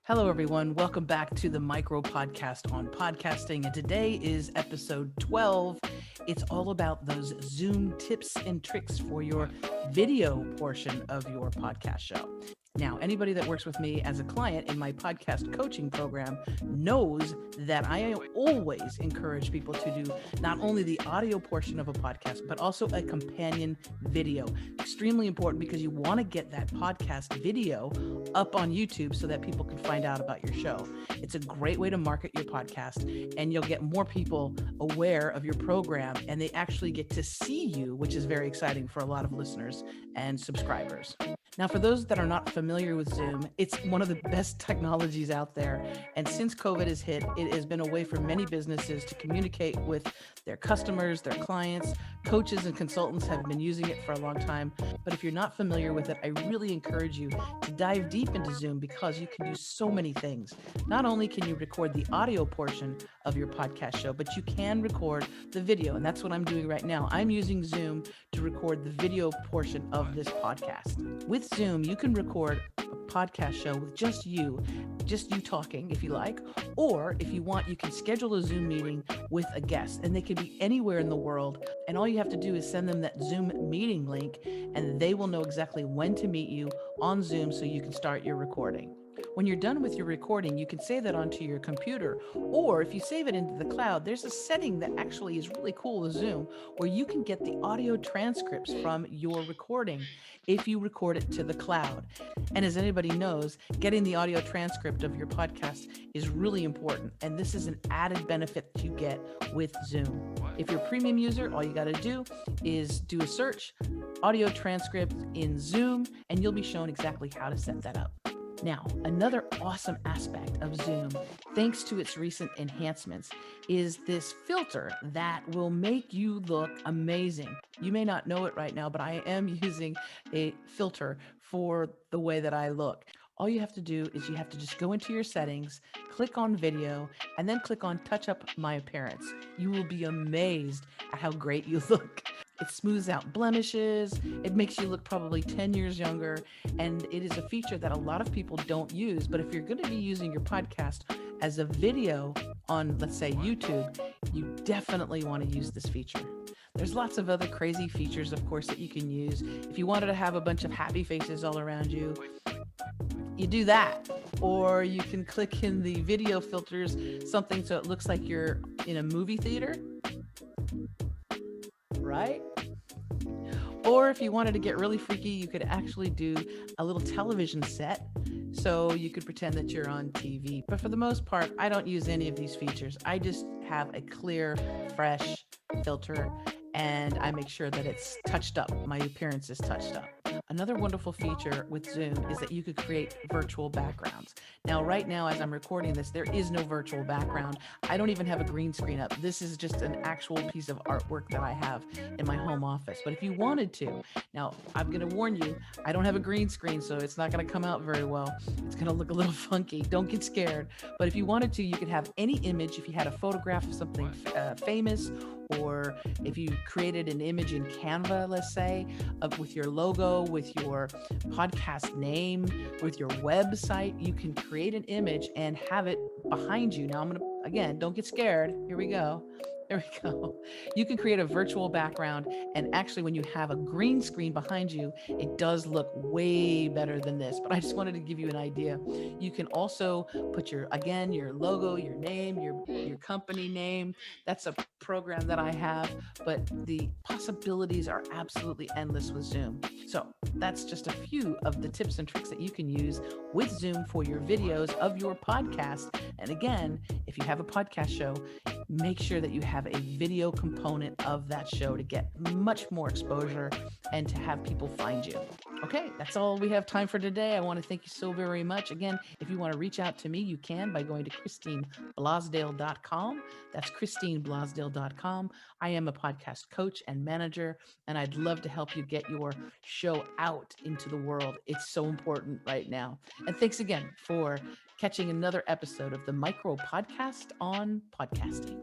Hello, everyone. Welcome back to the Micro Podcast on podcasting. And today is episode 12. It's all about those Zoom tips and tricks for your video portion of your podcast show. Now, anybody that works with me as a client in my podcast coaching program knows that I always encourage people to do not only the audio portion of a podcast, but also a companion video. Extremely important because you want to get that podcast video up on YouTube so that people can find out about your show. It's a great way to market your podcast, and you'll get more people aware of your program, and they actually get to see you, which is very exciting for a lot of listeners and subscribers. Now, for those that are not familiar with Zoom, it's one of the best technologies out there. And since COVID has hit, it has been a way for many businesses to communicate with their customers, their clients. Coaches and consultants have been using it for a long time. But if you're not familiar with it, I really encourage you to dive deep into Zoom because you can do so many things. Not only can you record the audio portion of your podcast show, but you can record the video. And that's what I'm doing right now. I'm using Zoom to record the video portion of this podcast. With Zoom, you can record a podcast show with just you talking if you like, or if you want, you can schedule a Zoom meeting with a guest, and they could be anywhere in the world. And all you have to do is send them that Zoom meeting link, and they will know exactly when to meet you on Zoom so you can start your recording. When you're done with your recording, you can save that onto your computer, or if you save it into the cloud, there's a setting that actually is really cool with Zoom where you can get the audio transcripts from your recording if you record it to the cloud. And as anybody knows, getting the audio transcript of your podcast is really important, and this is an added benefit that you get with Zoom. If you're a premium user, all you got to do is do a search, audio transcript in Zoom, and you'll be shown exactly how to set that up. Now, another awesome aspect of Zoom, thanks to its recent enhancements, is this filter that will make you look amazing. You may not know it right now, but I am using a filter for the way that I look. All you have to do is you have to just go into your settings, click on video, and then click on touch up my appearance. You will be amazed at how great you look. It smooths out blemishes. It makes you look probably 10 years younger. And it is a feature that a lot of people don't use. But if you're going to be using your podcast as a video on, let's say, YouTube, you definitely want to use this feature. There's lots of other crazy features, of course, that you can use. If you wanted to have a bunch of happy faces all around you, you do that. Or you can click in the video filters, something so it looks like you're in a movie theater. Right? Or if you wanted to get really freaky, you could actually do a little television set. So you could pretend that you're on TV. But for the most part, I don't use any of these features. I just have a clear, fresh filter, and I make sure that it's touched up. My appearance is touched up. Another wonderful feature with Zoom is that you could create virtual backgrounds. Now, right now, as I'm recording this, there is no virtual background. I don't even have a green screen up. This is just an actual piece of artwork that I have in my home office. But if you wanted to, now I'm going to warn you, I don't have a green screen, so it's not going to come out very well. It's going to look a little funky. Don't get scared. But if you wanted to, you could have any image. If you had a photograph of something famous, or if you created an image in Canva, let's say, with your logo, with your podcast name, with your website, you can create an image and have it behind you. Now, again, don't get scared. Here we go. There we go. You can create a virtual background, and actually when you have a green screen behind you, it does look way better than this, but I just wanted to give you an idea. You can also put your logo, your name, your company name. That's a program that I have, but the possibilities are absolutely endless with Zoom. So that's just a few of the tips and tricks that you can use with Zoom for your videos of your podcast. And again, if you have a podcast show, make sure that you have a video component of that show to get much more exposure and to have people find you. Okay, that's all we have time for today. I want to thank you so very much. Again, if you want to reach out to me, you can by going to ChristineBlasdale.com. That's ChristineBlasdale.com. I am a podcast coach and manager, and I'd love to help you get your show out into the world. It's so important right now. And thanks again for catching another episode of the Micro Podcast on podcasting.